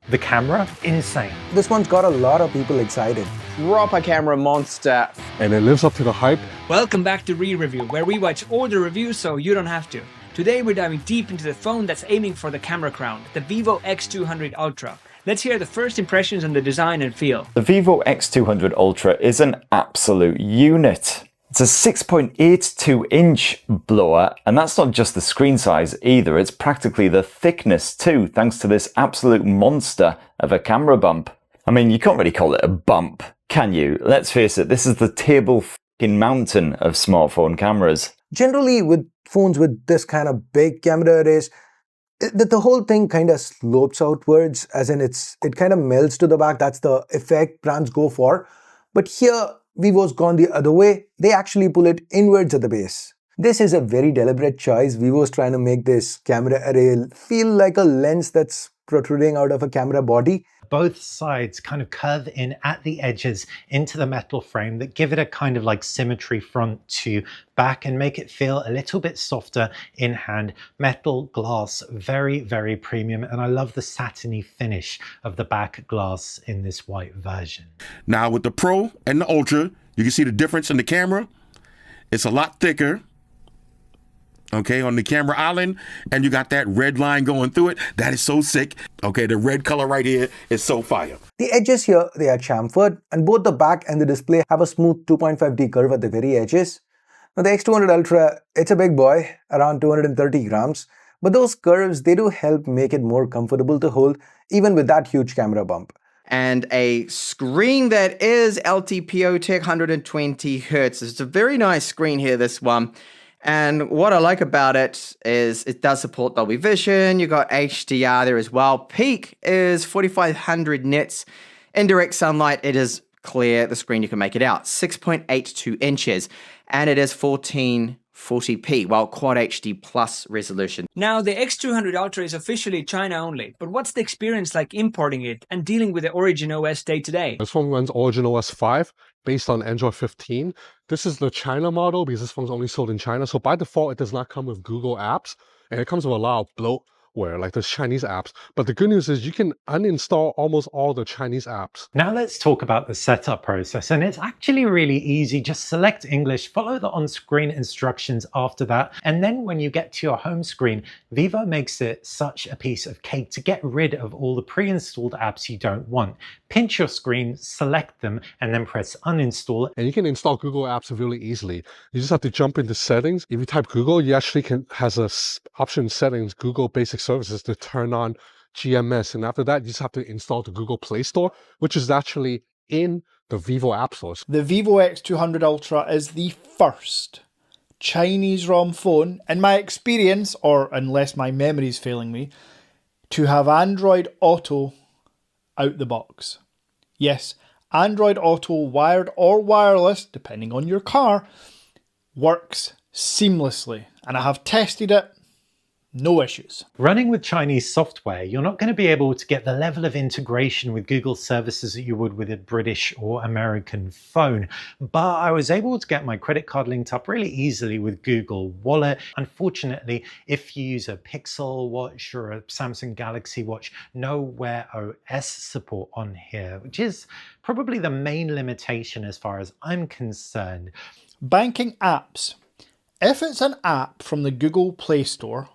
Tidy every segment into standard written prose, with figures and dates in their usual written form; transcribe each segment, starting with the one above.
The camera, insane. This one's got a lot of people excited. Proper camera monster. And it lives up to the hype. Welcome back to Re-Review, where we watch all the reviews so you don't have to. Today we're diving deep into the phone that's aiming for the camera crown, the Vivo X200 Ultra. Let's hear the first impressions on the design and feel. The Vivo X200 Ultra is an absolute unit. It's a 6.82-inch blower, and that's not just the screen size either, it's practically the thickness too, thanks to this absolute monster of a camera bump. I mean, you can't really call it a bump, can you? Let's face it, this is the table f***ing mountain of smartphone cameras. Generally, with phones with this kind of big camera arrays, the whole thing kind of slopes outwards, as in it kind of melts to the back. That's the effect brands go for. But here, Vivo's gone the other way. They actually pull it inwards at the base. This is a very deliberate choice. Vivo's trying to make this camera array feel like a lens that's protruding out of a camera body. Both sides kind of curve in at the edges into the metal frame that give it a kind of like symmetry front to back and make it feel a little bit softer in hand. Metal glass, very, very premium, and I love the satiny finish of the back glass in this white version. Now with the Pro and the Ultra, you can see the difference in the camera. It's a lot thicker. Okay, on the camera island, and you got that red line going through it. That is so sick. Okay, the red color right here is so fire. The edges here, they are chamfered, and both the back and the display have a smooth 2.5D curve at the very edges. Now the X200 Ultra, it's a big boy, around 230 grams, but those curves, they do help make it more comfortable to hold, even with that huge camera bump. And a screen that is LTPO 120 Hz. It's a very nice screen here, this one. And what I like about it is it does support Dolby Vision. You got HDR there as well. Peak is 4500 nits. In direct sunlight, it is clear. The screen, you can make it out. 6.82 inches. And it is 1440p, well, Quad HD Plus resolution. Now, the X200 Ultra is officially China only, but what's the experience like importing it and dealing with the Origin OS day to day? This phone runs Origin OS 5 based on Android 15. This is the China model because this phone's only sold in China. So by default, it does not come with Google apps, and it comes with a lot of bloatware, like those Chinese apps. But the good news is you can uninstall almost all the Chinese apps. Now let's talk about the setup process, and it's actually really easy. Just select English, follow the on-screen instructions after that, and then when you get to your home screen, Vivo makes it such a piece of cake to get rid of all the pre-installed apps you don't want. Pinch your screen, select them, and then press uninstall. And you can install Google apps really easily. You just have to jump into settings. If you type Google, you actually has a option settings, Google Basic Services, to turn on GMS. And after that, you just have to install the Google Play Store, which is actually in the Vivo App Store. The Vivo X200 Ultra is the first Chinese ROM phone, in my experience, or unless my memory is failing me, to have Android Auto out the box. Yes, Android Auto, wired or wireless, depending on your car, works seamlessly, and I have tested it. No issues. Running with Chinese software, you're not going to be able to get the level of integration with Google services that you would with a British or American phone. But I was able to get my credit card linked up really easily with Google Wallet. Unfortunately, if you use a Pixel watch or a Samsung Galaxy watch, no Wear OS support on here, which is probably the main limitation as far as I'm concerned. Banking apps. If it's an app from the Google Play Store,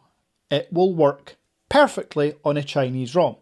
it will work perfectly on a Chinese ROM,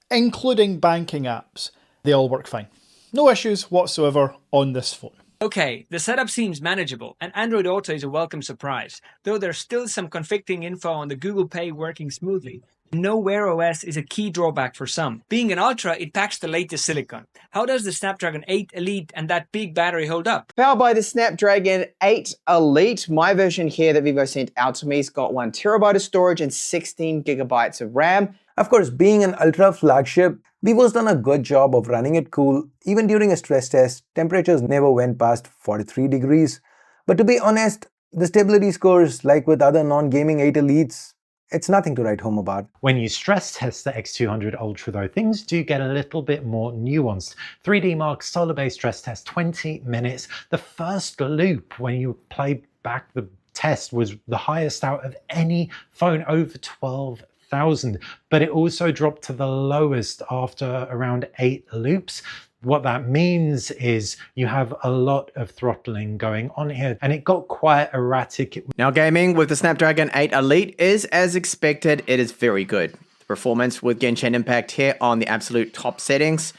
including banking apps. They all work fine. No issues whatsoever on this phone. Okay, the setup seems manageable, and Android Auto is a welcome surprise, though there's still some conflicting info on the Google Pay working smoothly. No Wear OS is a key drawback for some. Being an Ultra, it packs the latest silicon. How does the Snapdragon 8 Elite and that big battery hold up? Powered by the Snapdragon 8 Elite, my version here that Vivo sent out to me has got 1 terabyte of storage and 16 gigabytes of RAM. Of course, being an Ultra flagship, Vivo's done a good job of running it cool. Even during a stress test, temperatures never went past 43 degrees. But to be honest, the stability scores, like with other non-gaming 8 Elites, it's nothing to write home about. When you stress test the X200 Ultra though, things do get a little bit more nuanced. 3D Mark solar-based stress test, 20 minutes. The first loop when you play back the test was the highest out of any phone, over 12 6000, but it also dropped to the lowest after around 8 loops. What that means is you have a lot of throttling going on here, and it got quite erratic. Now, gaming with the Snapdragon 8 Elite is as expected. It is very good. The performance with Genshin Impact here on the absolute top settings.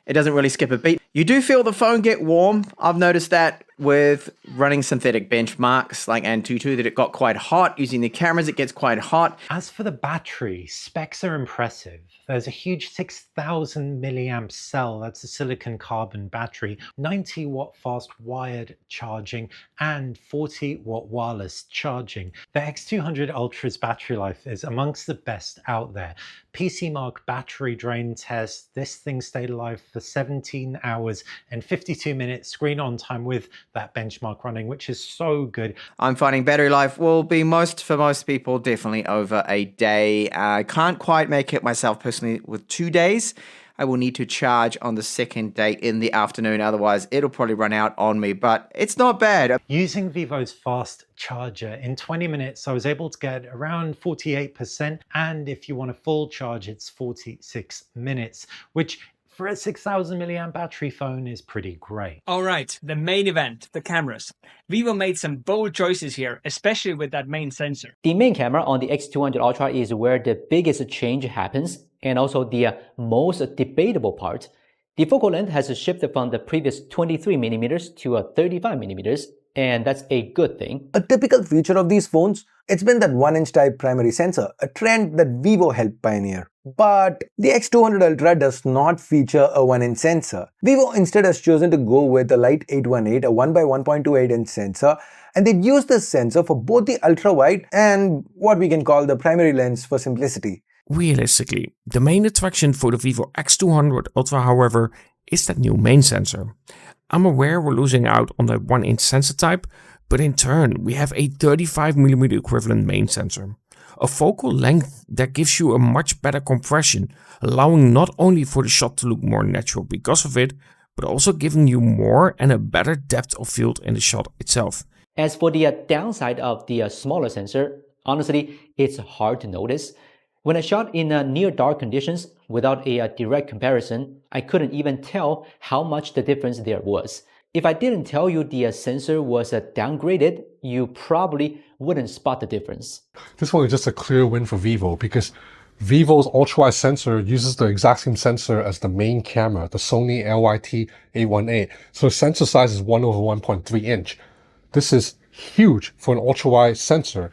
It doesn't really skip a beat. You do feel the phone get warm. I've noticed that with running synthetic benchmarks like Antutu, that it got quite hot. Using the cameras, it gets quite hot. As for the battery, specs are impressive. There's a huge 6000 milliamp cell, that's a silicon carbon battery, 90 watt fast wired charging, and 40 watt wireless charging. The X200 Ultra's battery life is amongst the best out there. PC Mark battery drain test, this thing stayed alive for 17 hours and 52 minutes screen on time with that benchmark running, which is so good. I'm finding battery life will be for most people, definitely over a day. I can't quite make it myself personally with 2 days. I will need to charge on the second day in the afternoon, otherwise it'll probably run out on me, but it's not bad. Using Vivo's fast charger, in 20 minutes I was able to get around 48%, and if you want a full charge it's 46 minutes, which for a 6000 milliamp battery phone is pretty great. All right, the main event, the cameras. Vivo made some bold choices here, especially with that main sensor. The main camera on the X200 Ultra is where the biggest change happens, and also the most debatable part. The focal length has shifted from the previous 23mm to 35mm, and that's a good thing. A typical feature of these phones, it's been that 1-inch type primary sensor, a trend that Vivo helped pioneer. But the X200 Ultra does not feature a 1-inch sensor. Vivo instead has chosen to go with the Lite 818, a 1x1.28 inch sensor, and they've used this sensor for both the ultra-wide and what we can call the primary lens for simplicity. Realistically, the main attraction for the Vivo X200 Ultra, however, is that new main sensor. I'm aware we're losing out on the 1-inch sensor type, but in turn we have a 35mm equivalent main sensor. A focal length that gives you a much better compression, allowing not only for the shot to look more natural because of it, but also giving you more and a better depth of field in the shot itself. As for the downside of the smaller sensor, honestly, it's hard to notice. When I shot in near dark conditions without a direct comparison, I couldn't even tell how much the difference there was. If I didn't tell you the sensor was downgraded, you probably wouldn't spot the difference. This one is just a clear win for Vivo because Vivo's ultra-wide sensor uses the exact same sensor as the main camera, the Sony LYT 818. So the sensor size is 1/1.3 inch. This is huge for an ultra-wide sensor.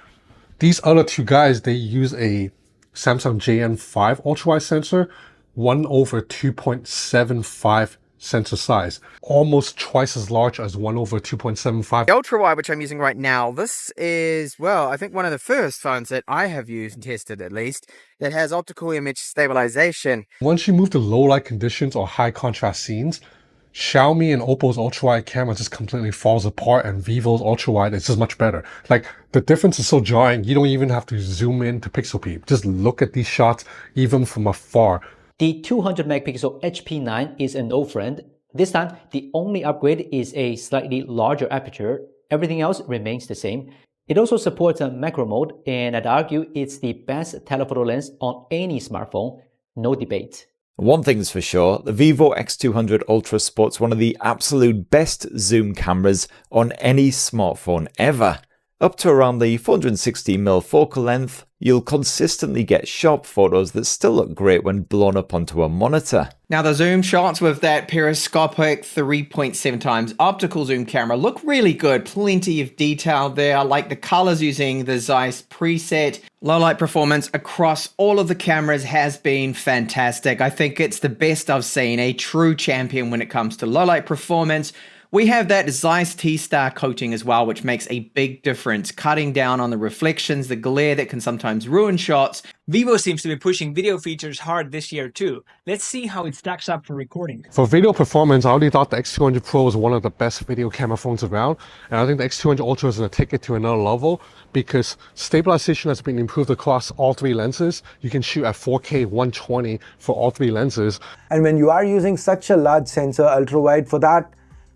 These other two guys, they use a Samsung JN5 ultra-wide sensor, 1/2.75 sensor size, almost twice as large as 1/2.75. The ultra-wide, which I'm using right now, this is, well, I think one of the first phones that I have used and tested at least, that has optical image stabilization. Once you move to low light conditions or high contrast scenes, Xiaomi and Oppo's ultra-wide camera just completely falls apart, and Vivo's ultra-wide is just much better. Like, the difference is so jarring, you don't even have to zoom in to pixel peep. Just look at these shots even from afar. The 200 megapixel HP9 is an old friend. This time, the only upgrade is a slightly larger aperture. Everything else remains the same. It also supports a macro mode, and I'd argue it's the best telephoto lens on any smartphone. No debate. One thing's for sure, the Vivo X200 Ultra sports one of the absolute best zoom cameras on any smartphone ever. Up to around the 460mm focal length, you'll consistently get sharp photos that still look great when blown up onto a monitor. Now the zoom shots with that periscopic 3.7 times optical zoom camera look really good. Plenty of detail there. I like the colors using the Zeiss preset. Low light performance across all of the cameras has been fantastic. I think it's the best I've seen, a true champion when it comes to low light performance. We have that Zeiss T-Star coating as well, which makes a big difference, cutting down on the reflections, the glare that can sometimes ruin shots. Vivo seems to be pushing video features hard this year too. Let's see how it stacks up for recording. For video performance, I already thought the X200 Pro was one of the best video camera phones around, and I think the X200 Ultra is going to take it to another level because stabilization has been improved across all three lenses. You can shoot at 4K 120 for all three lenses. And when you are using such a large sensor ultra-wide for that,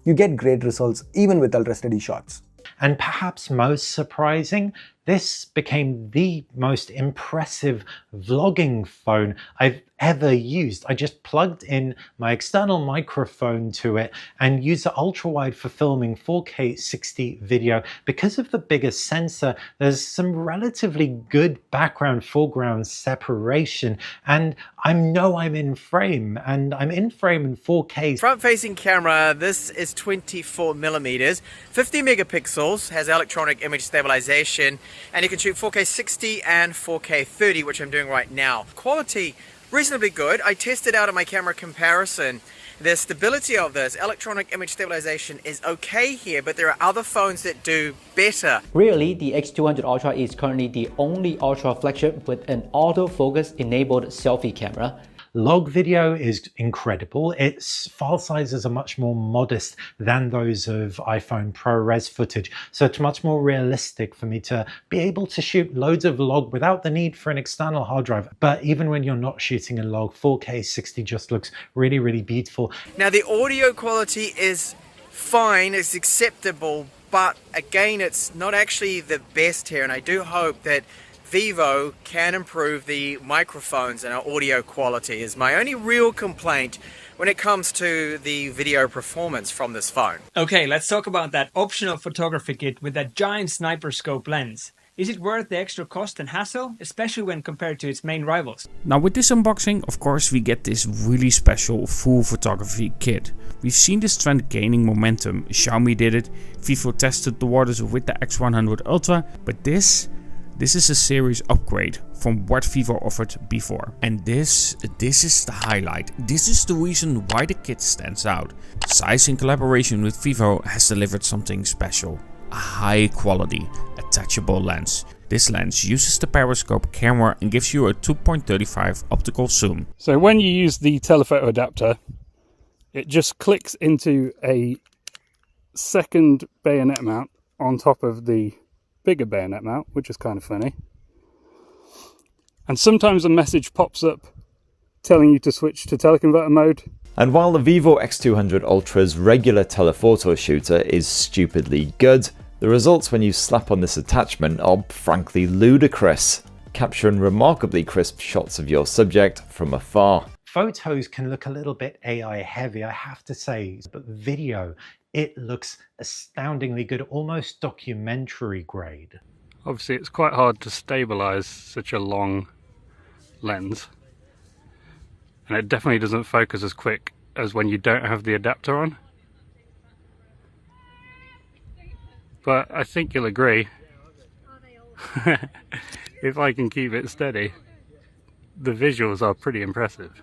you get great results even with ultra-steady shots. And perhaps most surprising, This became the most impressive vlogging phone I've ever used. I just plugged in my external microphone to it and used the ultra wide for filming 4K 60 video. Because of the bigger sensor, there's some relatively good background foreground separation, and I know I'm in frame, and I'm in frame in 4K. Front facing camera, this is 24 millimeters, 50 megapixels, has electronic image stabilization, and you can shoot 4K 60 and 4K 30, which I'm doing right now. Quality, reasonably good. I tested out of my camera comparison. The stability of this electronic image stabilization is okay here, but there are other phones that do better. Really, the X200 Ultra is currently the only Ultra flagship with an autofocus enabled selfie camera. Log video is incredible. Its file sizes are much more modest than those of iPhone ProRes footage, so it's much more realistic for me to be able to shoot loads of log without the need for an external hard drive. But even when you're not shooting in log, 4K 60 just looks really, really beautiful. Now the audio quality is fine, it's acceptable, but again, it's not actually the best here, and I do hope that Vivo can improve the microphones and our audio quality is my only real complaint when it comes to the video performance from this phone. Okay, let's talk about that optional photography kit with that giant sniper scope lens. Is it worth the extra cost and hassle, especially when compared to its main rivals? Now with this unboxing, of course, we get this really special full photography kit. We've seen this trend gaining momentum. Xiaomi did it, Vivo tested the waters with the X100 Ultra, but this is a serious upgrade from what Vivo offered before. And this is the highlight. This is the reason why the kit stands out. Zeiss in collaboration with Vivo has delivered something special. A high quality attachable lens. This lens uses the periscope camera and gives you a 2.35 optical zoom. So when you use the telephoto adapter, it just clicks into a second bayonet mount on top of the bigger bayonet mount, which is kind of funny. And sometimes a message pops up telling you to switch to teleconverter mode. And while the Vivo X200 Ultra's regular telephoto shooter is stupidly good, the results when you slap on this attachment are frankly ludicrous, capturing remarkably crisp shots of your subject from afar. Photos can look a little bit AI heavy, I have to say, but video, it looks astoundingly good, almost documentary grade. Obviously it's quite hard to stabilize such a long lens, and it definitely doesn't focus as quick as when you don't have the adapter on. But I think you'll agree, if I can keep it steady, the visuals are pretty impressive.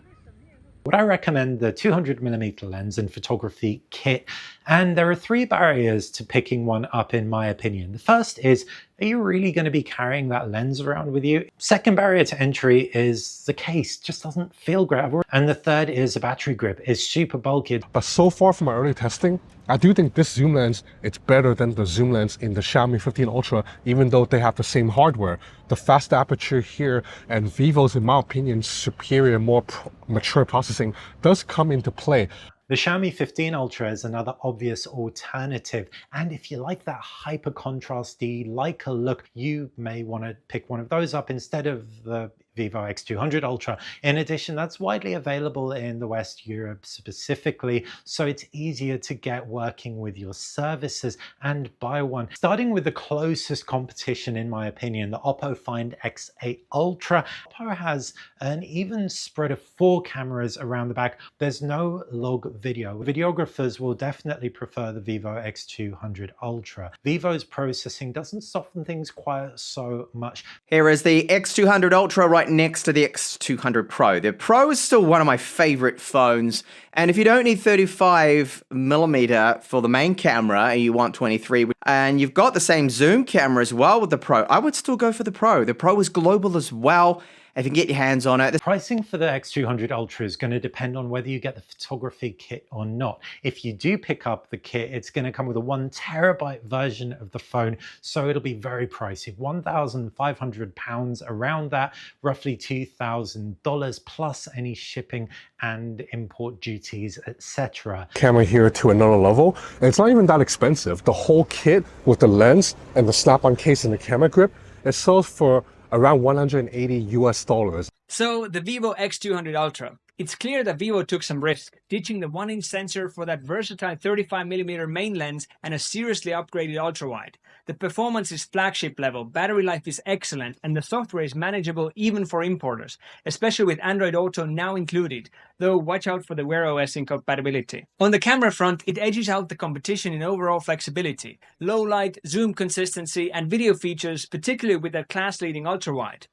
Would I recommend the 200mm lens and photography kit? And there are 3 barriers to picking one up in my opinion. The first is, are you really going to be carrying that lens around with you? Second barrier to entry is the case just doesn't feel great. And the third is the battery grip is super bulky. But so far from my early testing, I do think this zoom lens, it's better than the zoom lens in the Xiaomi 15 Ultra, even though they have the same hardware. The fast aperture here and Vivo's, in my opinion, superior, more mature processing does come into play. The Xiaomi 15 Ultra is another obvious alternative, and if you like that hyper contrasty Leica look, you may want to pick one of those up instead of the Vivo X200 Ultra. In addition, that's widely available in the West, Europe specifically, so it's easier to get working with your services and buy one. Starting with the closest competition, in my opinion, the Oppo Find X8 Ultra. Oppo has an even spread of 4 cameras around the back. There's no log video. Videographers will definitely prefer the Vivo X200 Ultra. Vivo's processing doesn't soften things quite so much. Here is the X200 Ultra right next to the X200 Pro. The Pro is still one of my favorite phones, and if you don't need 35mm for the main camera and you want 23, and you've got the same zoom camera as well with the Pro, I would still go for the Pro. The Pro is global as well. If you can get your hands on it. The pricing for the X200 Ultra is going to depend on whether you get the photography kit or not. If you do pick up the kit, it's going to come with a 1TB version of the phone, so it'll be very pricey. £1,500, around that, roughly $2,000 plus any shipping and import duties, etc. Camera here to another level. And it's not even that expensive. The whole kit with the lens and the snap-on case and the camera grip It sells for around 180 US dollars. So, the Vivo X200 Ultra. It's clear that Vivo took some risk, ditching the 1-inch sensor for that versatile 35mm main lens and a seriously upgraded ultrawide. The performance is flagship level, battery life is excellent, and the software is manageable even for importers, especially with Android Auto now included, though watch out for the Wear OS incompatibility. On the camera front, it edges out the competition in overall flexibility, low light, zoom consistency, and video features, particularly with that class-leading ultrawide.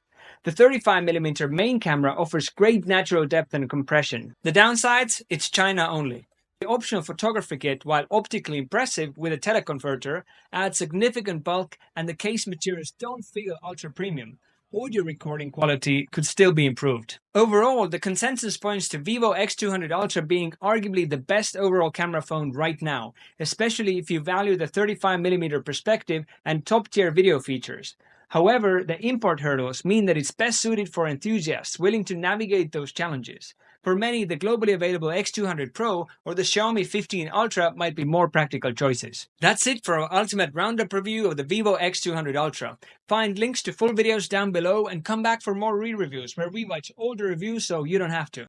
The 35mm main camera offers great natural depth and compression. The downsides? It's China only. The optional photography kit, while optically impressive with a teleconverter, adds significant bulk and the case materials don't feel ultra premium. Audio recording quality could still be improved. Overall, the consensus points to Vivo X200 Ultra being arguably the best overall camera phone right now, especially if you value the 35mm perspective and top-tier video features. However, the import hurdles mean that it's best suited for enthusiasts willing to navigate those challenges. For many, the globally available X200 Pro or the Xiaomi 15 Ultra might be more practical choices. That's it for our ultimate roundup review of the Vivo X200 Ultra. Find links to full videos down below and come back for more re-reviews where we watch older reviews so you don't have to.